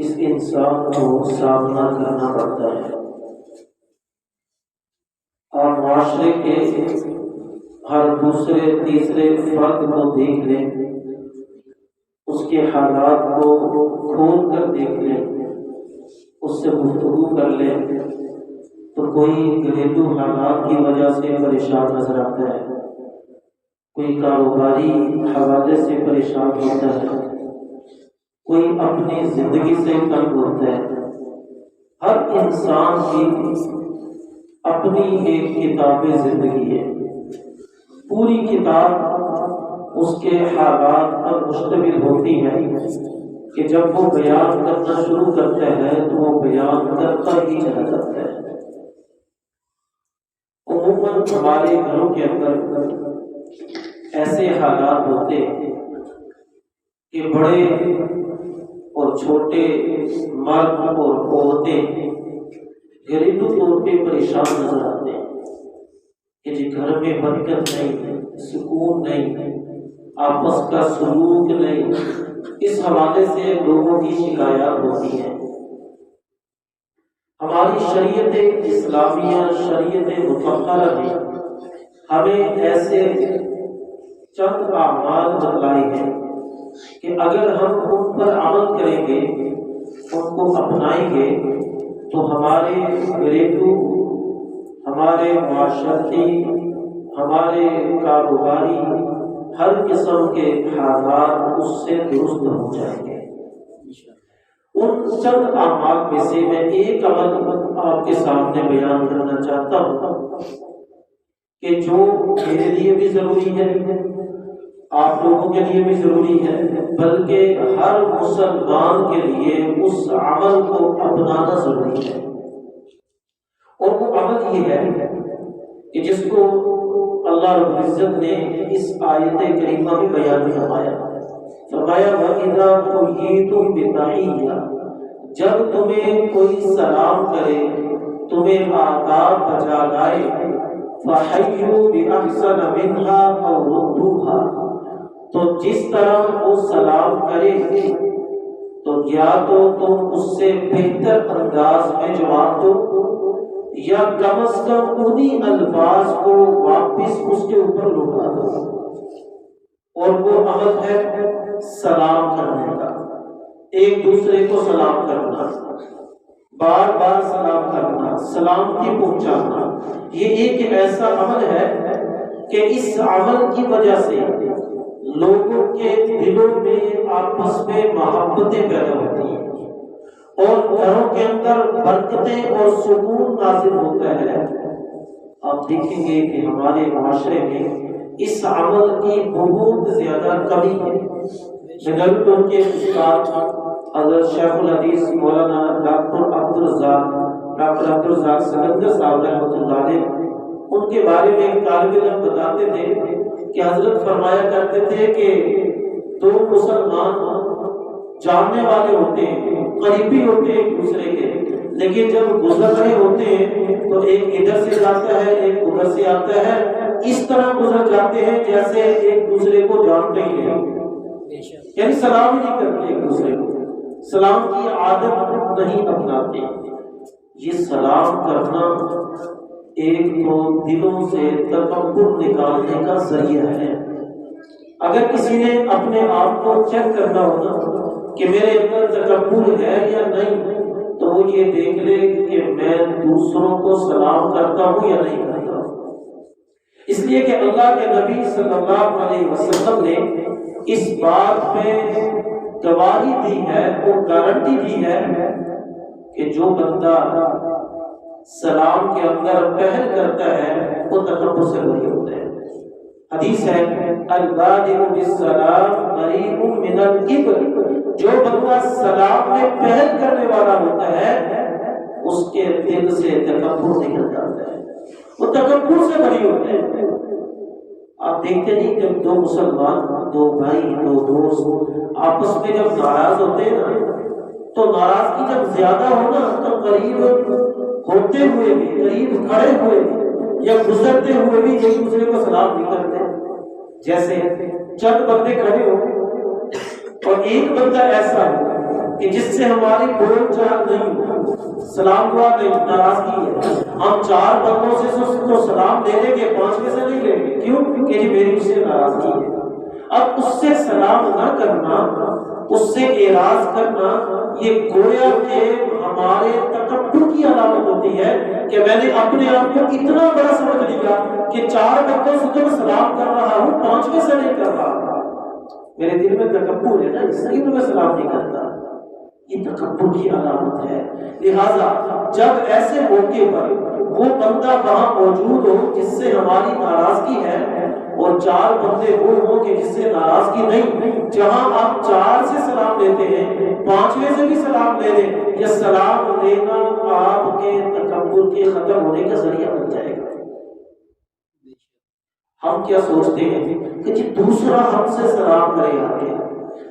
اس انسان کو سامنا کرنا پڑتا ہے، اور معاشرے کے ہر دوسرے تیسرے فرد کو دیکھ لیں، اس کے حالات کو کھول کر دیکھ لیں، اس سے گفتگو کر لیں، تو کوئی گھریلو حالات کی وجہ سے پریشان نظر آتا ہے، کوئی کاروباری حوالے سے پریشان ہوتا ہے، کوئی اپنی زندگی سے تنگ ہوتا ہے۔ ہر انسان کی اپنی ایک کتاب زندگی ہے، پوری کتاب اس کے حالات پر مشتمل ہوتی ہے کہ جب وہ بیان کرنا شروع کرتا ہے تو وہ بیان کرتا ہی چلا جاتا ہے۔ عموماً ہمارے گھروں کے اندر ایسے حالات ہوتے کہ بڑے اور چھوٹے، مرد اور عورتیں گھریلو طور پہ پریشان نظر آتے ہیں کہ جی گھر میں برکت نہیں، سکون نہیں، آپس کا سلوک نہیں، اس حوالے سے لوگوں کی شکایات ہوتی ہیں۔ ہماری شریعت اسلامیہ، شریعت مطہرہ نے ہمیں ایسے چند اعمال بتلائے ہیں کہ اگر ہم ان پر عمل کریں گے، ان کو اپنائیں گے، تو ہمارے گھریلو، ہمارے معاشرتی، ہمارے کاروباری، ہر قسم کے حالات اس سے درست ہو جائیں گے۔ ان چند اعمال میں سے میں ایک عمل آپ کے سامنے بیان کرنا چاہتا ہوں کہ جو میرے لیے بھی ضروری ہے، آپ لوگوں کے لیے بھی ضروری ہے، بلکہ ہر مسلمان کے لیے اس عمل کو اپنانا ضروری ہے۔ اور وہ عمل یہ ہے کہ جس کو اللہ رب العزت نے اس آیت کریمہ میں بیان فرمایا، وَإِذَا حُيِّيتُم بِتَحِيَّةٍ، جب تمہیں کوئی سلام کرے، تمہیں آداب بجا لائے، فَحَيُّوا بِأَحْسَنَ مِنْهَا أَوْ رُدُّوهَا، تو جس طرح وہ سلام کرے تو یا تو تم اس سے بہتر انداز میں جواب دو، یا کم از کم انہی الفاظ کو واپس اس کے اوپر لوٹا دو۔ اور وہ عمل ہے سلام کرنے کا، ایک دوسرے کو سلام کرنا، بار بار سلام کرنا، سلام کی پہنچانا، یہ ایک ایسا عمل ہے کہ اس عمل کی وجہ سے لوگوں کے دلوں میں آپس میں محبتیں پیدا ہوتی ہیں، اور گھروں کے اندر برکتیں اور سکون نازل ہوتا ہے۔ آپ دیکھیں گے کہ ہمارے معاشرے میں اس عمل کی بہت زیادہ کمی ہے۔ جگلپور کے استاد حضرت شیخ الحدیث مولانا ڈاکٹر عبدالرزاق سکندر صاحب رحمۃ اللہ علیہ، ان کے بارے میں ایک طالب علم بتاتے تھے کہ حضرت فرمایا کرتے تھے کہ دو مسلمان جاننے والے ہوتے ہیں، قریبی ہوتے ہیں ایک دوسرے کے، لیکن جب گزر رہے ہوتے ہیں تو ایک ادھر سے جاتا ہے، ایک ادھر سے آتا ہے، اس طرح گزر جاتے ہیں جیسے ایک دوسرے کو جانتے ہی نہیں، یعنی سلام نہیں کرتے ایک دوسرے کو، سلام کی عادت نہیں اپناتے۔ یہ سلام کرنا ایک تو دلوں سے تکبر نکالنے کا ذریعہ ہے۔ اگر کسی نے اپنے آپ کو چیک کرنا ہوگا کہ میرے اندر تکبر ہے یا نہیں، تو وہ یہ دیکھ لے کہ میں دوسروں کو سلام کرتا ہوں یا نہیں کرتا ہوں۔ اس لیے کہ اللہ کے نبی صلی اللہ علیہ وسلم نے اس بات پہ گواہی دی ہے، وہ گارنٹی دی ہے کہ جو بندہ سلام کے اندر پہل کرتا ہے وہ تکبر سے بری ہوتا ہے۔ حدیث ہے البادئ بالسلام بریء من الکبر، جو بندہ سلام میں پہل کرنے والا ہوتا ہے اس کے دل سے تکبر نکل جاتا ہے، وہ تکبر سے بری ہوتا ہے۔ آپ دیکھتے نہیں جب دو مسلمان، دو بھائی، دو دوست آپس میں جب ناراض ہوتے ہیں نا، تو ناراضگی جب زیادہ ہونا تو قریب ہوتے ہوئے بھی، قریب کھڑے ہوئے بھی یا گزرتے ہوئے بھی ایک دوسرے کو سلام نہیں کرتے۔ جیسے چند بندے کھڑے ہو اور ایک بندہ ایسا ہو کہ کہ جس سے ہماری بول چال نہیں ہو، سلام دعا نہیں، ناراضگی ہے۔ ہم 4 بندوں سے تو سلام لے لیں گے، 5ویں سے نہیں لیں گے، کیوں؟ کہ جی میری اس سے ناراضگی ہے۔ اب اس سے سلام نہ کرنا، اس سے اعراض کرنا، یہ گویا کہ ہمارے تکبر کی علامت ہوتی ہے کہ میں نے اپنے آپ کو اتنا بڑا سمجھ لیا کہ 4 بندوں سے تو میں سلام کر رہا ہوں، 5ویں سے نہیں کر رہا۔ میرے دل میں تکبر ہے نا، اس لیے تو میں سلام نہیں کرتا۔ یہ تکبر کی علامت ہے۔ لہذا جب ایسے موقع پر وہ بندہ وہاں موجود ہو جس سے ہماری ناراضگی ہے، اور 4 بندے وہ ہوں کہ جس سے ناراضگی نہیں، جہاں آپ 4 سے سلام لیتے ہیں، 5ویں سے بھی سلام لے لیں، یہ سلام لینا آپ کے تکبر کے ختم ہونے کا ذریعہ بن جائے گا۔ ہم کیا سوچتے ہیں کہ جی دوسرا ہم سے سلام کرے آگے،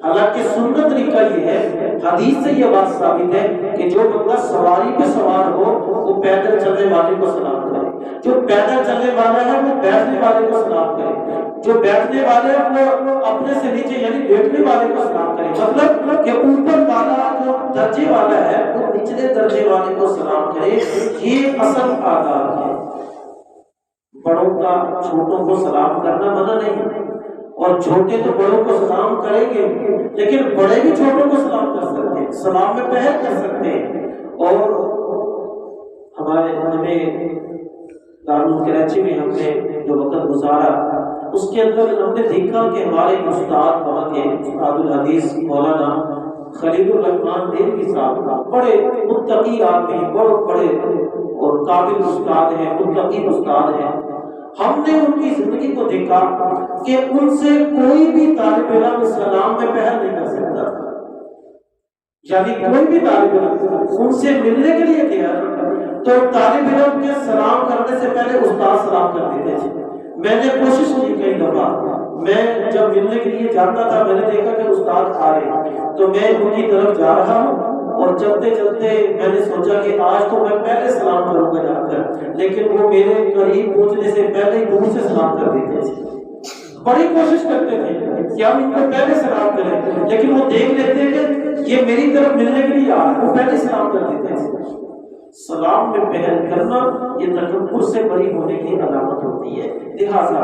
حالانکہ سنت طریقہ یہ ہے، حدیث سے یہ بات ثابت ہے کہ جو بندہ سواری پہ سوار ہو وہ پیدل چلنے والے کو سلام کرے، جو پیدل چلنے والا ہے وہ بیٹھنے والے کو سلام کرے، جو بیٹھنے والے ہیں وہ اپنے سے نیچے یعنی بیٹھنے والے کو سلام کرے۔ مطلب کہ اوپر والا جو درجے والا ہے وہ نچلے درجے والے کو سلام کرے۔ یہ اصل آداب ہے۔ بڑوں کا چھوٹوں کو سلام کرنا منع نہیں، اور چھوٹے تو بڑوں کو سلام کریں گے، لیکن بڑے بھی چھوٹوں کو سلام کر سکتے ہیں، سلام میں پہل کر سکتے ہیں۔ اور ہمیں دارالعلوم کراچی میں ہم نے جو وقت گزارا اس کے اندر ہم نے دیکھا کہ ہمارے استاد وہاں کے استاد الحدیث مولانا خلیل الرحمان دیلوی صاحب بڑے متقی آدمی ہیں، بہت بڑے اور قابل استاد ہیں، متقی استاد ہیں۔ ہم نے ان کی زندگی کو دیکھا کہ ان سے کوئی بھی طالب علم سلام میں پہل نہیں کر سکتا، یعنی کوئی بھی طالب علم ان سے ملنے کے لیے گیا تو طالب علم کے سلام کرنے سے پہلے استاد سلام کر دیتے تھے۔ میں نے کوشش کی کئی دفعہ، میں جب ملنے کے لیے جاتا تھا میں نے دیکھا کہ استاد آ رہے ہیں تو میں ان کی طرف جا رہا ہوں، اور چلتے چلتے میں نے سوچا کہ آج تو میں پہلے سلام کروں گا جا کر، لیکن وہ میرے قریب پہنچنے سے پہلے ہی دور سے سلام کر دیتے تھے۔ بڑی کوشش کرتے تھے کہ ہم ان کو پہلے سلام کریں، لیکن وہ دیکھ لیتے کہ یہ میری طرف ملنے کے لیے آ رہا ہے، وہ پہلے سلام کر دیتے تھے۔ سلام میں پہل کرنا یہ تکبر سے بری ہونے کی علامت ہوتی ہے۔ لہٰذا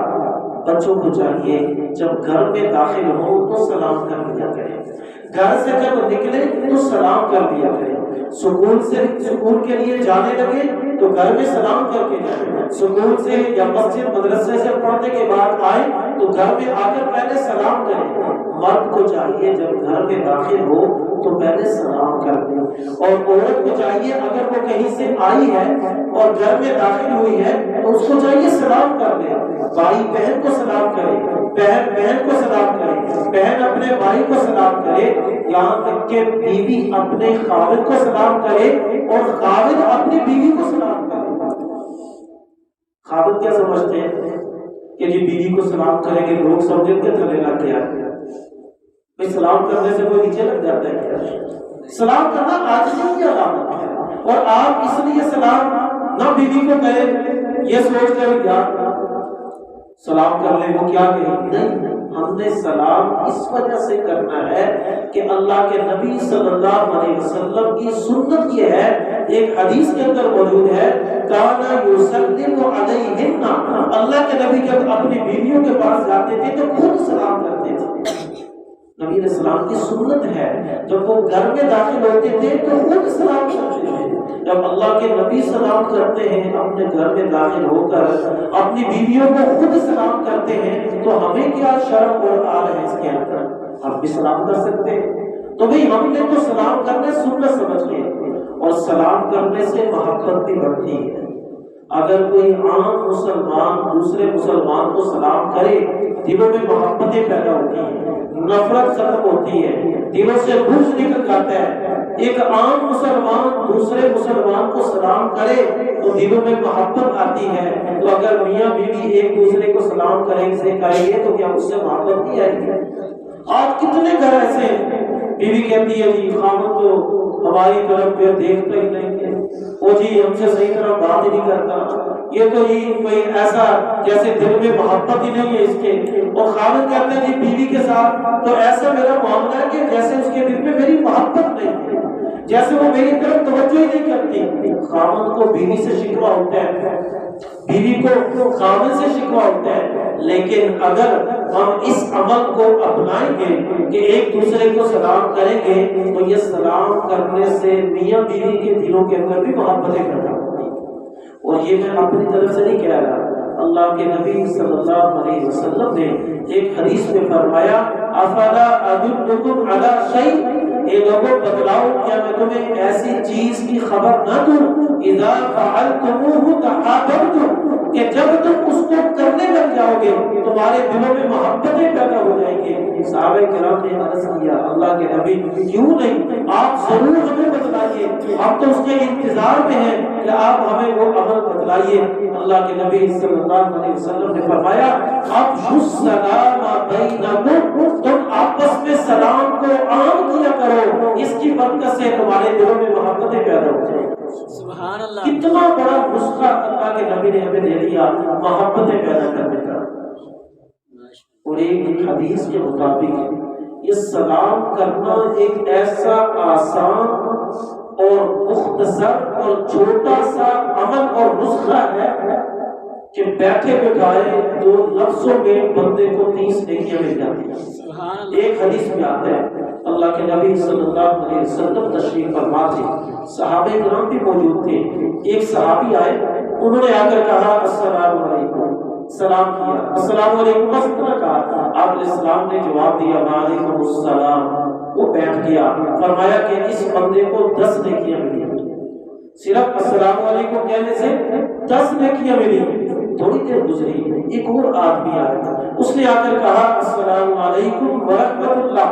بچوں کو چاہیے جب گھر میں داخل ہو تو سلام کر لیا کریں، گھر سے جب نکلے تو سلام کر لیا کریں، سکول کے لیے جانے لگے تو گھر میں سلام کر کے جائیں، سکول سے یا مسجد مدرسے سے پڑھنے کے بعد آئے تو گھر میں آ کر پہلے سلام کریں۔ مرد کو چاہیے جب گھر میں داخل ہو تو پہلے سلام کر دیں، اور عورت کو چاہیے اگر وہ کہیں سے آئی ہے اور گھر میں داخل ہوئی ہے تو اس کو چاہیے سلام کر دے۔ بھائی بہن کو سلام کرے، بہن بہن کو سلام کرے، بہن اپنے بھائی کو سلام کرے، یہاں تک کہ بیوی اپنے خاوند کو سلام کرے اور خاوند اپنی بیوی کو سلام کرے۔ خاوند کیا سمجھتے ہیں کہ جی بیوی کو سلام کریں گے لوگ سمجھیں گے تھلے لگ گیا، بھائی سلام کرنے سے کوئی نیچے لگ جاتا ہے کیا؟ سلام کرنا عاجزی کی علامت ہے، اور آپ اس لیے سلام نہ بیوی کو کریں یہ سوچ کر یار سلام کر لیں وہ کیا کہیں، نہیں، ہم نے سلام اس وجہ سے کرنا ہے کہ اللہ کے نبی صلی اللہ علیہ وسلم کی سنت یہ ہے، ایک حدیث کے اندر موجود ہے، کانا یسلم علیہن، اللہ کے نبی جب اپنی بیویوں کے پاس جاتے تھے تو خود سلام کرتے تھے۔ نبی علیہ السلام کی سنت ہے جب وہ گھر میں داخل ہوتے تھے تو خود سلام کرتے تھے۔ جب اللہ کے نبی سلام کرتے ہیں اپنے گھر میں داخل ہو کر اپنی بیویوں کو خود سلام کرتے ہیں تو ہمیں کیا شرم اور آ ہے اس کے اندر، ہم بھی سلام کر سکتے ہیں۔ تو بھئی ہم نے تو سلام کرنے سنت سمجھ کے، اور سلام کرنے سے محبت بھی بڑھتی ہے۔ اگر کوئی عام مسلمان دوسرے مسلمان کو سلام کرے دلوں میں محبتیں پیدا ہوتی ہیں، نفرت ختم ہوتی ہے، دلوں سے بغض نکل جاتا ہے۔ ایک عام مسلمان دوسرے مسلمان کو سلام کرے تو دلوں میں محبت آتی ہے۔ تو اگر میاں بیوی ایک دوسرے کو سلام کریں گے تو کیا اس سے محبت نہیں آئے گی؟ آج کتنے گھر ایسے ہیں بیوی کہتی ہے جی خاوند تو ہماری طرف پہ دیکھتا ہی نہیں ہے، وہ جی ہم سے صحیح طرح بات ہی نہیں کرتا، یہ تو ہی کوئی ایسا جیسے دل میں محبت ہی نہیں ہے اس کے، اور خاوند کہتے ہیں جی بیوی کے ساتھ تو ایسا میرا معاملہ ہے کہ جیسے اس کے دل میں میری محبت نہیں ہے۔ جیسے وہ میری طرف توجہ ہی نہیں کرتی۔ خاوند کو بیوی سے شکوہ ہوتا ہے، بیوی کو خاوند سے شکوہ ہوتا ہے، لیکن اگر ہم اس عمل کو اپنائیں گے کہ ایک دوسرے کو سلام کریں گے تو یہ سلام کرنے سے میاں بیوی کے دلوں کے اندر بھی محبتیں پیدا ہوتی ہیں۔ اور یہ میں اپنی طرف سے نہیں کہہ رہا، اللہ کے نبی صلی اللہ علیہ وسلم نے ایک حدیث میں فرمایا افلا ادلکم علی شیء، اے لوگوں بتلاؤ کیا میں تمہیں ایسی چیز کی خبر نہ دوں اذا فعلتموہ تحاببتم، کہ جب تم اس کو کرنے لگ جاؤ گے تمہارے دلوں میں محبتیں پیدا ہو جائیں گی۔ صحابہ کرام نے عرض کیا اللہ کے نبی کیوں نہیں، آپ ضرور ہمیں بتلائیے، ہم تو اس کے انتظار میں ہیں کہ آپ ہمیں وہ عمل بتلائیے۔ اللہ کے نبی صلی اللہ علیہ وسلم نے فرمایا افشوا السلام بینکم، تم آپس میں سلام کو عام کیا کرو، اس کی برکت سے تمہارے دلوں میں محبتیں پیدا ہو جائیں۔ سبحان اللہ، کتنا بڑا نسخہ اللہ کے نبی نے ہمیں دے دیا محبتیں پیدا کرنے کا۔ اور ایک حدیث کے مطابق یہ سلام کرنا ایک ایسا آسان اور مختصر اور چھوٹا سا عمل اور نسخہ ہے کہ بیٹھے بٹھائے دو لفظوں میں بندے کو 30 نیکیاں مل جاتی ہیں۔ ایک حدیث میں آتا ہے اللہ کے نبی صلی اللہ علیہ وسلم تشریف فرما تھے، صحابہ کرام بھی موجود تھے۔ ایک صحابی آئے، انہوں نے آ کر کہا السلام علیکم، سلام کیا، السلام علیکم بس اتنا کہا، آپ علیہ السلام نے جواب دیا وعلیکم السلام۔ وہ بیٹھ گیا، فرمایا کہ اس بندے کو 10 نیکیاں ملی، صرف السلام علیکم کہنے سے 10 نیکیاں ملی۔ تھوڑی دیر گزری، ایک اور آدمی آیا، اس نے آ کر کہا السلام علیکم ورحمۃ اللہ،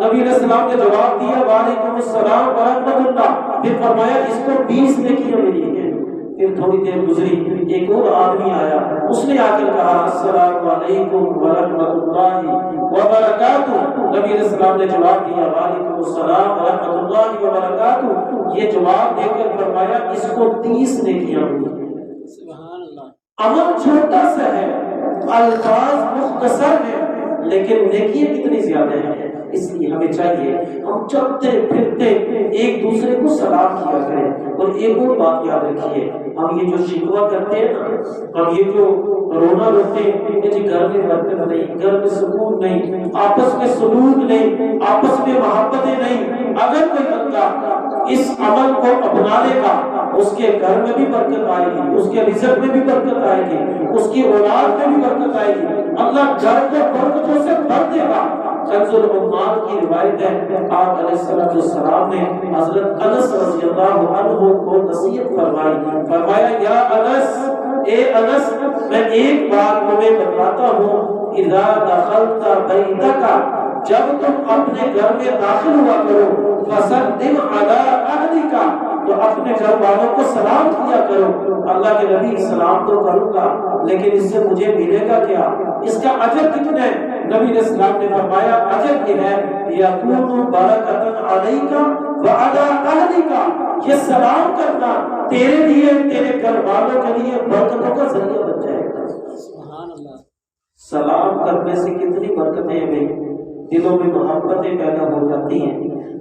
نبی علیہ السلام نے جواب دیا وعلیکم السلام ورحمۃ اللہ، پھر فرمایا اس کو 20 نیکیاں ملی ہیں۔ پھر تھوڑی دیر گزری، ایک اور آدمی آیا، اس نے آ کر کہا السلام علیکم ورحمۃ اللہ وبرکاتہ، نبی علیہ السلام نے جواب دیا وعلیکم السلام ورحمۃ اللہ وبرکاتہ، یہ جواب دے کر فرمایا اس کو 30 نیکیاں ملی۔ عمل چھوٹا سا ہے، الفاظ مختصر ہیں، لیکن نیکیاں کتنی زیادہ ہیں۔ اس لیے ہمیں چاہیے ہم چلتے پھرتے ایک دوسرے کو سلام کیا کریں۔ اور ایک اور بات یاد رکھیے، ہم یہ جو شکوہ کرتے ہیں نا، ہم یہ جو رونا روتے ہیں کہ جی گھر میں برکت نہیں، گھر میں سکون نہیں، آپس میں سلوک نہیں، آپس میں محبتیں نہیں، اگر کوئی بندہ اس عمل کو اپنا لے گا اس کے گھر میں بھی برکت آئے گی، اس کے رزق میں بھی برکت آئے گی، اس کی اولاد میں بھی برکت آئے گی، اللہ گھر کو برکتوں سے بھر دے گا۔ کنز العمال کی روایت ہے، آپ علیہ السلام نے حضرت انس رضی اللہ عنہ کو نصیحت فرمائی، فرمایا یا انس، اے انس میں ایک بات تمہیں بتلاتا ہوں، اذا دخلت بیتک، جب تم اپنے گھر میں داخل ہوا کرو، فسلم علی اہلک، تو اپنے گھر والوں کو سلام کیا کرو۔ اللہ کے نبی سلام تو کروں گا لیکن اس سے مجھے ملے گا کیا، اس کا اجر کتنا ہے؟ نبی علیہ السلام نے فرمایا اجر یہ ہے یکون برکۃ علیک وعلی اہلک، یہ سلام کرنا تیرے لیے تیرے گھر والوں کے لیے برکتوں کا ذریعہ بن جائے گا۔ سبحان اللہ، سلام کرنے سے کتنی برکتیں ہیں، دلوں میں محبتیں پیدا ہو جاتی ہیں،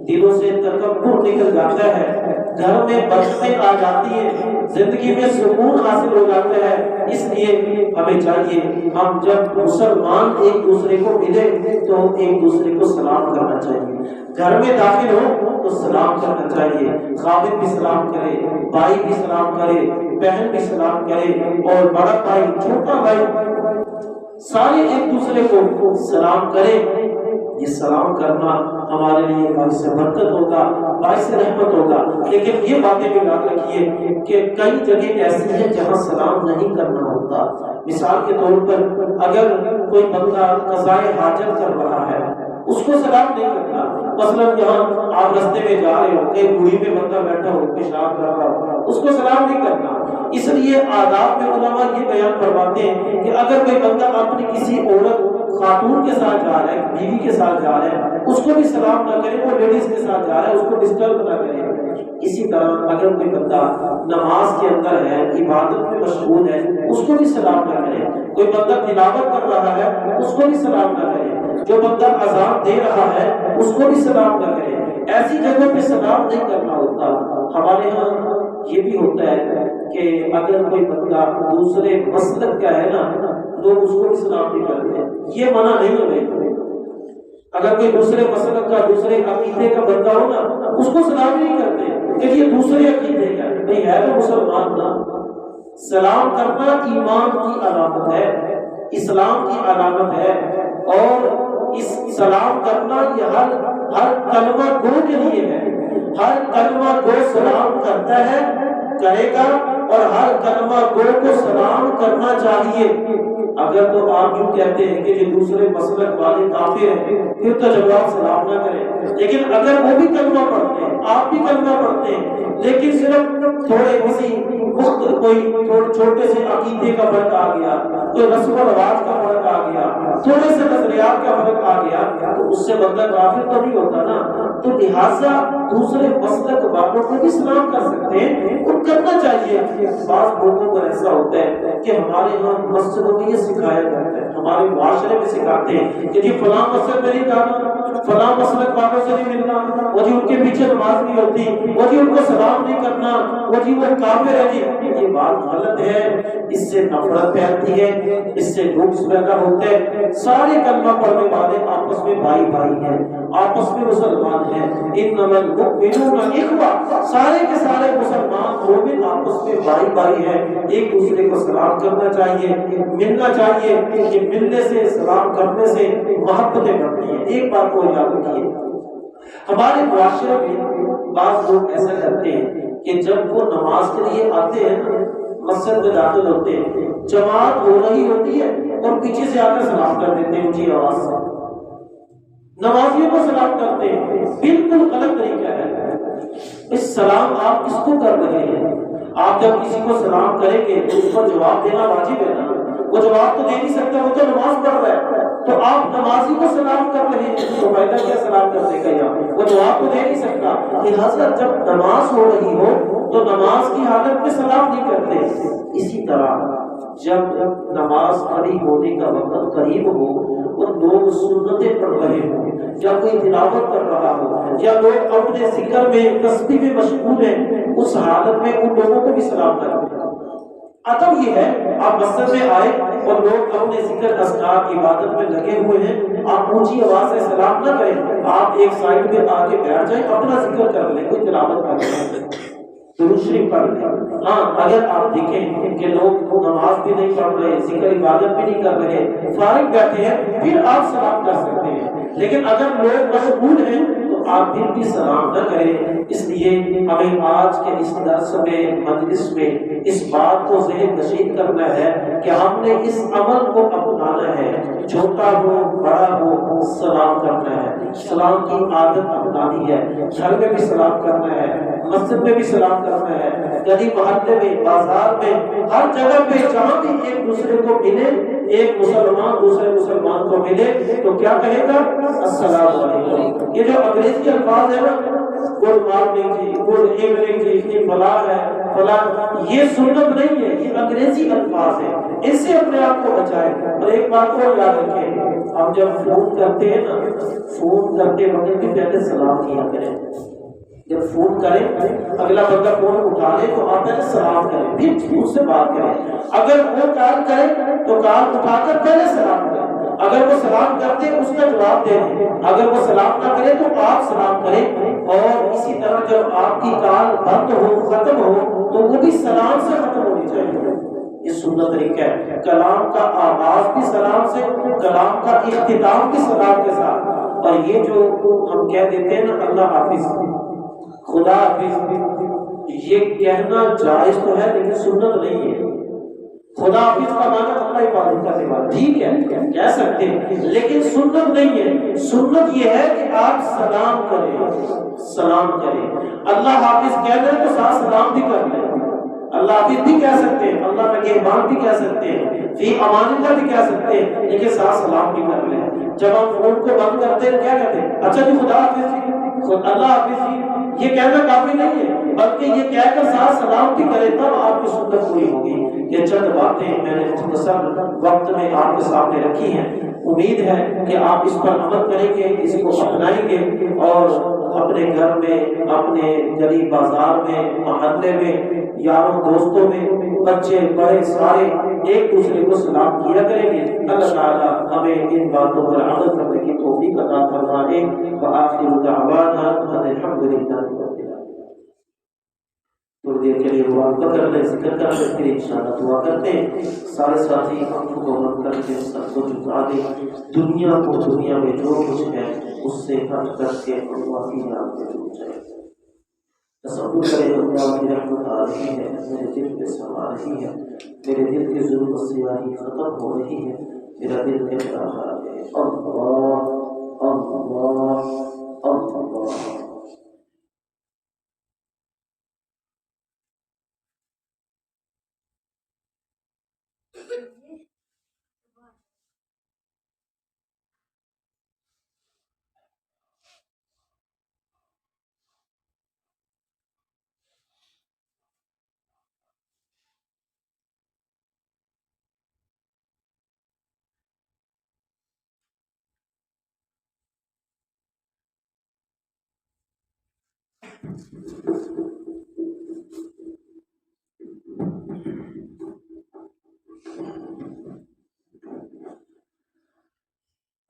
دلوں سے تکبر نکل جاتا ہے، گھر میں برکتیں آ جاتی ہیں، زندگی میں سکون حاصل ہو جاتا ہے۔ اس لیے ہمیں چاہیے ہم جب مسلمان ایک دوسرے کو ملے تو ایک دوسرے کو سلام کرنا چاہیے، گھر میں داخل ہو تو سلام کرنا چاہیے، خادم بھی سلام کرے، بھائی بھی سلام کرے، بہن بھی سلام کرے، اور بڑا بھائی چھوٹا بھائی سارے ایک دوسرے کو سلام کریں۔ یہ سلام کرنا ہمارے لیے باعث برکت ہوگا، باعث رحمت ہوگا۔ لیکن یہ باتیں بھی یاد رکھیے کہ کئی جگہ ایسی ہیں جہاں سلام نہیں کرنا ہوتا۔ مثال کے طور پر اگر کوئی بندہ قضائے حاجت کر رہا ہے اس کو سلام نہیں کرنا، مثلا یہاں آپ رستے میں جا رہے ہو، ایک بوڑھی میں بندہ بیٹھا ہو پیشاب کر رہا ہو، اس کو سلام نہیں کرنا۔ اس لیے آداب میں علماء یہ بیان فرماتے ہیں کہ اگر کوئی بندہ اپنی کسی عورت خاتون کے ساتھ جا رہا ہے، بیوی کے ساتھ جا رہا ہے، اس کو بھی سلام نہ کرے، وہ لیڈیز کے ساتھ جا رہا ہے اس کو ڈسٹرب نہ کرے۔ اسی طرح اگر کوئی بندہ نماز کے اندر ہے، عبادت میں مشغول ہے، اس کو بھی سلام نہ کرے۔ کوئی بندہ تلاوت کر رہا ہے اس کو بھی سلام نہ کرے۔ جو بندہ اذان دے رہا ہے اس کو بھی سلام نہ کرے۔ ایسی جگہوں پہ سلام نہیں کرنا ہوتا. ہمارے ہاں یہ بھی ہوتا ہے کہ اگر کوئی بندہ دوسرے مسلک کا ہے نا لوگ اس کو بھی سلام نہیں کرتے. یہ منع نہیں ہے بھائی. اگر کوئی دوسرے مسلک کا دوسرے عقیدے کا بندہ ہو نا اس کو سلام نہیں کرتے کہ یہ دوسرے عقیدے کا نہیں ہے تو مسلمان نا. سلام کرنا ایمان کی علامت ہے, اسلام کی علامت ہے, اور اس سلام کرنا یہ ہر کلمہ گو کے لیے ہے. ہر کلمہ گو سلام کرتا ہے, کرے گا, اور ہر کلمہ گو کو سلام کرنا چاہیے. اگر تو آپ یوں کہتے ہیں کہ یہ دوسرے مسلک والے کافر ہیں پھر تو جواب سلام نہ کریں. لیکن اگر وہ بھی کلمہ پڑھتے ہیں, آپ بھی کلمہ پڑھتے ہیں, لیکن صرف تھوڑے کسی کوئی چھوٹے سے عقیدے کا فرق آ گیا, کوئی رسم و رواج کا فرق آ گیا, تھوڑے سے نظریات کا فرق آ گیا, تو اس سے بندہ کافر تو نہیں ہوتا نا. تو لہٰذا دوسرے مسلک والوں کو بھی سلام کر سکتے ہیں اور کرنا چاہیے. بعض لوگوں کو ایسا ہوتا ہے کہ ہمارے یہاں مسجدوں میں یہ سکھایا جاتا ہے, ہمارے معاشرے میں سکھاتے ہیں کہ جی فلاں مسجد میں نہیں جانا, فلاں مسلک والوں سے نہیں ملنا, وہ جی ان کے پیچھے نماز نہیں ہوتی, وہ جی ان کو سلام نہیں کرنا, وہ جی وہ کافر ہے. جی یہ بات غلط ہے, اس سے نفرت پھیلتی ہے, اس سے لوگ پیدا ہوتے ہیں. سارے کلمہ پڑھنے والے آپس میں بھائی بھائی ہیں, آپس میں مسلمان ہیں. انما المؤمنون اخوہ, سارے کے سارے مسلمان مومن آپس میں بھائی بھائی ہیں. ایک دوسرے کو سلام کرنا چاہیے, ملنا چاہیے. کہ ملنے سے, سلام کرنے سے محبتیں بڑھتی ہیں. ایک بات کو یاد رکھیے, ہمارے معاشرے میں بعض لوگ ایسا کرتے ہیں کہ جب وہ نماز کے لیے آتے ہیں, مسجد میں داخل ہوتے ہیں, جماعت ہو رہی ہوتی ہے اور پیچھے سے آ کر سلام کر دیتے ہیں اونچی آواز سے, نمازیوں کو سلام کرتے ہیں. بالکل غلط طریقہ ہے. اس سلام آپ کس کو کر رہے ہیں؟ آپ جب کسی کو سلام کریں گے تو اس پر جواب دینا واجب ہے نا. وہ جواب تو دے نہیں سکتا, وہ تو نماز پڑھ رہا ہے. تو آپ نمازی کو سلام کر رہے ہیں تو فائدہ کیا سلام کرنے کا؟ یہاں وہ جواب تو دے نہیں سکتا. لہٰذا جب نماز ہو رہی ہو تو نماز کی حالت میں سلام نہیں کرتے. اسی طرح جب نماز پڑھی ہونے کا وقت قریب ہو اور لوگ سنتیں پڑھ رہے ہوں, یا کوئی تلاوت کر رہا ہو, یا لوگ اپنے ذکر میں تسبیح میں مشغول ہیں, اس حالت میں ان لوگوں کو بھی سلام کریں. ادب یہ ہے, آپ مسجد میں آئے اور لوگ اپنے ذکر اذکار عبادت میں لگے ہوئے ہیں, آپ اونچی آواز سے سلام نہ کریں. آپ ایک سائڈ پہ آ کے بیٹھ جائیں, اپنا ذکر کر لیں, کوئی تلاوت کر لیں, درود شریف پڑھ لیں. ہاں اگر آپ دیکھیں کہ لوگ نماز بھی نہیں پڑھ رہے, ذکر عبادت بھی نہیں کر رہے, فارغ بیٹھے ہیں, پھر آپ سلام کر سکتے ہیں. لیکن اگر لوگ مشغول ہیں تو آپ پھر بھی سلام نہ کریں. اس لیے ہمیں آج کے اس درس میں, مجلس میں اس بات کو ذہن نشین کرنا ہے کہ ہم نے اس عمل کو اپنانا ہے. چھوٹا ہو بڑا ہو, سلام کرنا ہے. سلام کی عادت اپنانی ہے. گھر میں بھی سلام کرنا ہے, مسجد میں بھی سلام کرنا ہے, گلی محلے میں, بازار میں, ہر جگہ پہ جہاں بھی ایک دوسرے کو ملے, ایک مسلمان دوسرے مسلمان کو ملے تو کیا کہے گا؟ السلام علیکم. یہ جو انگریزی الفاظ ہے نا, گڈ مارننگ جی, گڈ ایوننگ جی, یہ فلاں ہے فلاں, یہ سنت نہیں ہے, یہ انگریزی الفاظ ہے. اس سے اپنے آپ کو بچائیں. اور ایک بات کو یاد رکھیں, ہم جب فون کرتے ہیں نا, فون کرتے وقت بھی پہلے سلام کیا کریں. جب فون کریں, اگلا بندہ فون اٹھا لے تو آپ پہلے سلام کریں, پھر اس سے بات کریں. اگر وہ کال کرے تو کال اٹھا کر پہلے سلام کریں. اگر وہ سلام کرتے اس کا جواب دیں. اگر وہ سلام نہ کرے تو آپ سلام کریں. اور اسی طرح جب آپ کی کال بند ہو, ختم ہو, تو وہ بھی سلام سے ختم ہونی چاہیے. یہ سنت طریقہ ہے. کلام کا آغاز بھی سلام سے, کلام کا اختتام بھی سلام کے ساتھ. اور یہ جو ہم کہہ دیتے ہیں نا اللہ حافظ, خدا حافظ, یہ کہنا جائز تو ہے لیکن سنت نہیں ہے. خدا حافظ کا معنی اللہ حفاظت کا سوا, ٹھیک ہے کہہ سکتے ہیں, لیکن سنت نہیں ہے. سنت یہ ہے کہ آپ سلام کریں, سلام کریں. اللہ حافظ کہہ رہے تو ساتھ سلام بھی کر لیں. اللہ حافظ بھی کہہ سکتے ہیں, اللہ نگہبان بھی کہہ سکتے ہیں, فی امان اللہ بھی کہہ سکتے ہیں, لیکن ساتھ سلام بھی کر لیں. جب ہم فون کو بند کرتے ہیں کیا کہتے ہیں؟ اچھا جی خدا حافظ جی, اللہ حافظ جی, یہ کہنا کافی نہیں ہے, بلکہ یہ کہہ کر ساتھ سلام بھی کرے تب آپ کی سنت پوری ہوگی. یہ چند باتیں میں نے مختصر وقت میں آپ کے سامنے رکھی ہیں. امید ہے کہ آپ اس پر عمل کریں گے, اس کو اپنائیں گے, اور اپنے گھر میں، اپنے گلی بازار میں، محلے میں، یاروں دوستوں میں، بچے بڑے سارے ایک دوسرے کو سلام کیا کریں گے۔ اللہ تعالیٰ ہمیں ان باتوں پر عمل کرنے کی توفیق عطا فرمائے۔ وآخر دعوانا ان الحمد للہ رب العالمین۔ تھوڑی دیر کے لیے مراقبہ کر لیں، ذکر کر لیں، پھر انشاءاللہ دعا کرتے ہیں۔ سارے ساتھی آنکھوں کو بند کر کے سب کو جھکا دیں۔ دنیا کو، دنیا میں جو کچھ ہے اس سے ہٹ کر کے اللہ کی یاد میں ڈوب جائے۔ تصور کریں اللہ کی رحمت آ رہی ہے، میرے دل پہ سما رہی ہے، میرے دل کی ظلم و سیاہی ختم ہو رہی ہے، میرا دل کہہ رہا ہے اللہ اللہ اللہ۔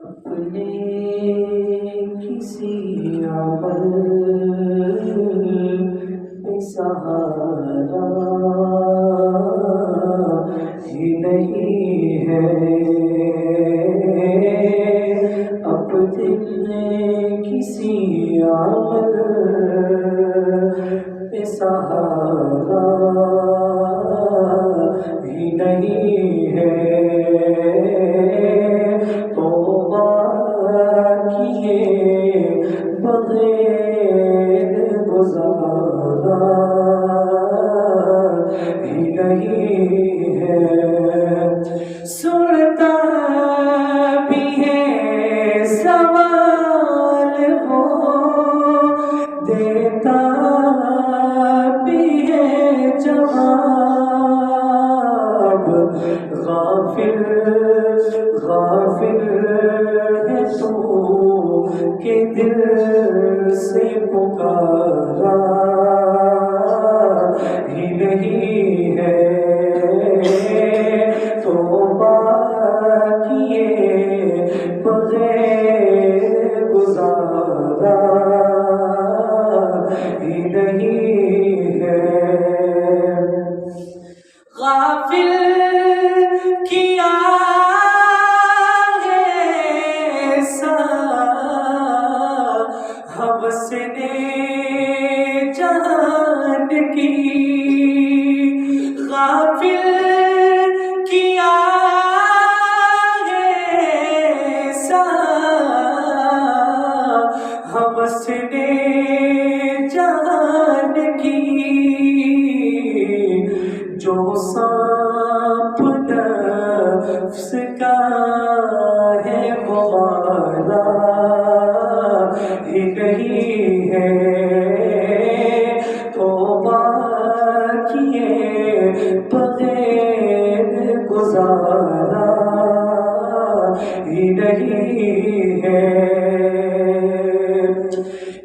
اپنے کسی عمل پہ سہارا ہی نہیں ہے، اپنے کسی عمل پہ سہارا ہی نہیں ہے، کیے بغیر گزارا ہی نہیں ہے، سنتا بھی ہے سوال وہ، دیتا بھی ہے جواب، غافل غافل ہے تو کہ دل سے پکارا ہی نہیں ہے، توبہ کیے بغیر گزارا ہی نہیں ہے، غافل کیا ہوس نے جہان کی، غافل کیا ہے ایسا ہوس نے جہان کی، جو سانپ نفس کا ہے وہ مارا ہی نہیں ہے، توبہ کیے بغیر گزارا ہی نہیں ہے،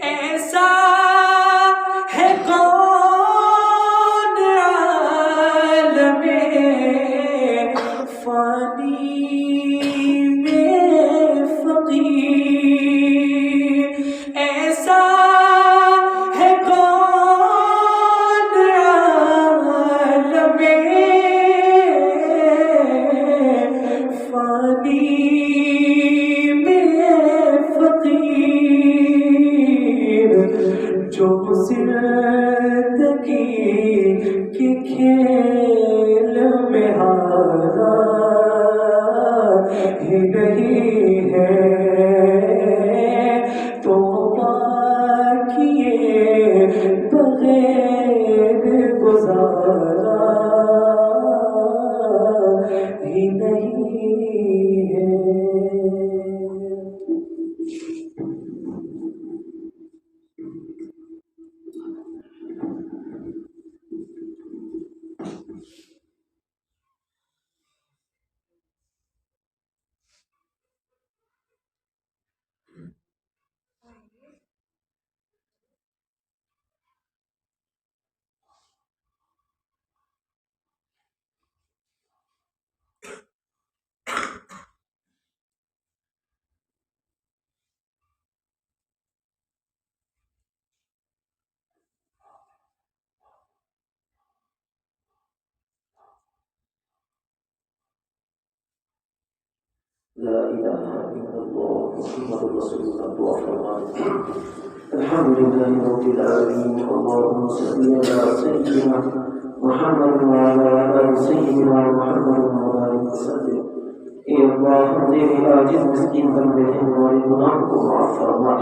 ایسا ہے کون عالم فانی میں فقیر، ایسا ہے کون عالم فانی میں فقیر، جو زندگی کے کھیل میں ہارا ہی نہیں ہے، توبہ کیے بغیر گزارا ہی نہیں ہے۔ الہ الا اللہ محمد رسول اللہ دعا فرمائیں۔ الحمد للہ رب العالمین، اللہم صلی علی سیدنا محمد وعلی آل سیدنا محمد وبارک وسلم۔ اے اللہ ہم تیرے عاجز مسکین بندے ہیں، ہمارے گناہ کو معاف فرما۔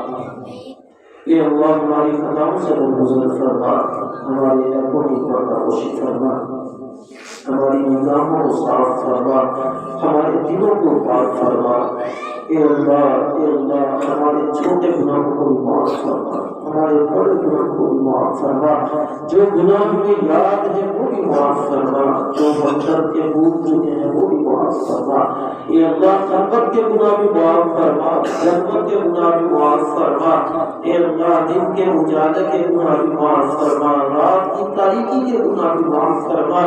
اے اللہ ہماری خطاؤں سے درگزر فرما، ہمارے عیبوں کی پردہ پوشی فرما، ہماری نگاہوں کو صاف فرما، ہمارے دلوں کو پاک فرما۔ اے اللہ ہمارے چھوٹے گناہوں کو بھی معاف فرما، ہمارے بڑے گناہوں کو بھی معاف فرما، جو گناہ ہمیں یاد ہے وہ بھی معاف فرما، جو بندر کے بھول چکے ہیں وہ بھی معاف فرما۔ اے اللہ غربت کے گناہ بھی معاف فرما، غربت کے گناہ بھی معاف فرما۔ اے اللہ دن کے اجالے کے گناہ بھی معاف فرما، رات کی تاریکی کے گناہ بھی معاف فرما۔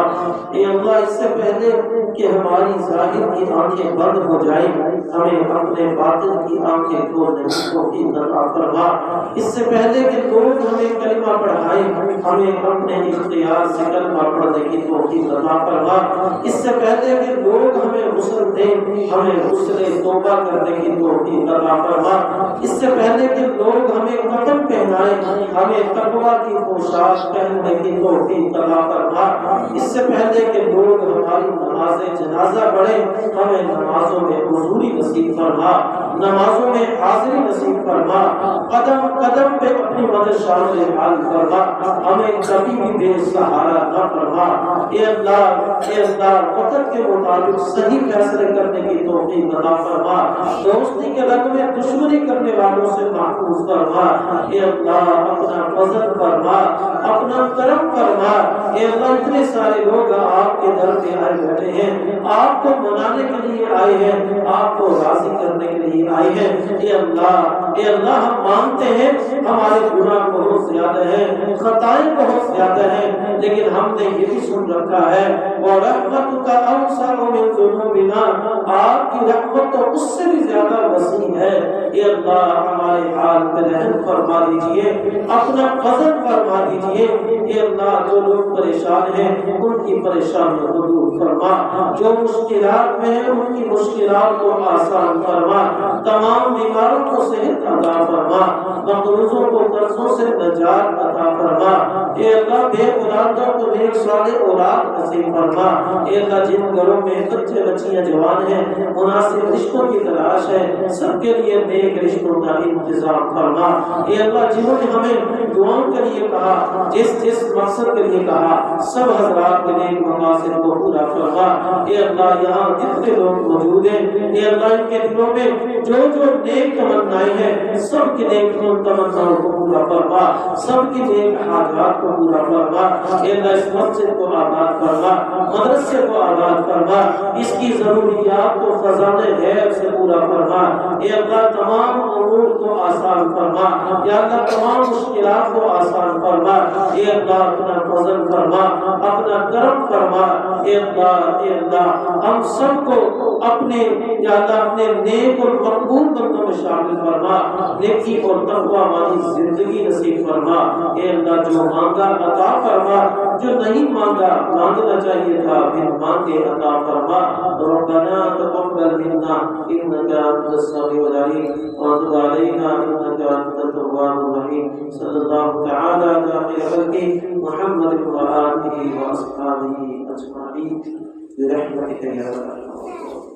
اے اللہ اس سے پہلے کہ ہماری ظاہر کی آنکھیں بند ہو جائیں، ہمیں اپنے باطن کی آنکھیں کھولنے کی توفیق عطا فرما۔ اس سے پہلے کہ لوگ ہمیں کلمہ پڑھائیں، ہمیں اپنے اختیار سے کلمہ پڑھنے کی توفیق عطا فرما۔ اس سے پہلے کہ لوگ ہمیں غسل دیں، ہمیں غسل توبہ کرنے کی توفیق عطا فرما۔ اس سے پہلے کہ لوگ ہمیں کفن پہنائیں، ہمیں تقویٰ کی پوشاک پہننے کی توفیق عطا فرما۔ اس سے پہلے کہ لوگ ہماری نماز جنازہ پڑھیں، ہمیں نمازوں میں حضوری نصیب فرما، نمازوں میں حاضری نصیب فرما، قدم قدم پہ اپنی مدد شامل حال فرما، ہمیں کبھی بھی بے سہارا نہ فرما۔ اے اللہ وقت کے مطابق صحیح فیصلے کرنے کی توفیق عطا فرما، دوستی کے رنگ میں دشمنی کرنے والوں سے محفوظ فرما۔ اے اللہ اپنا فضل فرما، اپنا کرم فرما۔ اے اللہ اتنے سارے لوگ آپ کے در پہ آئے بیٹھے ہیں، آپ کو منانے کے لیے آئے ہیں، آپ کو راضی کرنے کے لیے آئے ہیں۔ اے اللہ ہم مانتے ہیں ہمارے گناہ بہت زیادہ ہیں، خطائیں بہت زیادہ ہیں، لیکن ہم نے یہ بھی سن رکھا ہے وَرَحْمَتُكَ أَوْسَعُ مِنْ ذُنُوبِنَا، آپ کی رحمت تو اس سے بھی زیادہ وسیع ہے۔ اے اللہ ہمارے حال پہ رحم فرما دیجئے، اپنا فضل فرما دیجئے۔ اے اللہ جو لوگ پریشان ہیں ان کی پریشانیوں کو دور فرما، جو مشکلات میں ہیں ان کی مشکلات کو آسان فرما، تمام بیماروں کو صحت عطا فرما، مقروضوں کو قرضوں سے نجات عطا فرما۔ اے اللہ بے اولادوں کو نیک صالح اولاد نصیب فرما۔ اے اللہ جن گھروں میں بچے بچیاں جوان ہیں، مناسب رشتوں کی تلاش ہے، سب کے لیے نیک رشتوں کا انتظام فرما۔ اے اللہ جنہوں نے ہمیں دعاؤں کے لیے کہا، جس مقصد کے لیے کہا، سب حضرات کے نیک مقاصد کو پورا فرما۔ اے اللہ یہاں جتنے لوگ موجود ہیں، اے اللہ ان کے دلوں میں جو نیک تمنائیں ہیں، سب کی نیک تمناؤں کو پورا فرما، سب کی نیک حاجات کو پورا فرما۔ اے اللہ اس مسجد کو آباد فرما، مدرسے کو آباد فرما، اس کی ضروریات کو خزانے غیب سے پورا فرما۔ اے اللہ تمام امور کو آسان فرما، یا اللہ تمام مشکلات کو آسان فرما۔ اے اللہ اپنا فضل فرما، اپنا کرم فرما۔ اے اللہ ہم سب کو اپنے یا اللہ اپنے نیک اور مقبول بندوں میں شامل فرما، نیکی اور تقوی والی زندگی نصیب فرما۔ اے اللہ جو مانگا عطا فرما، جو نہیں مانگا مانگنا چاہیے تھا پھر مانگے عطا فرما۔ ربنا تقبل منا انك انت السميع العليم وتب علينا انك انت التواب الرحيم۔ صلی اللہ تعالی علی خیر خلقہ محمد وآلہ واصحابہ اجمعین برحمتک یا ارحم الراحمین۔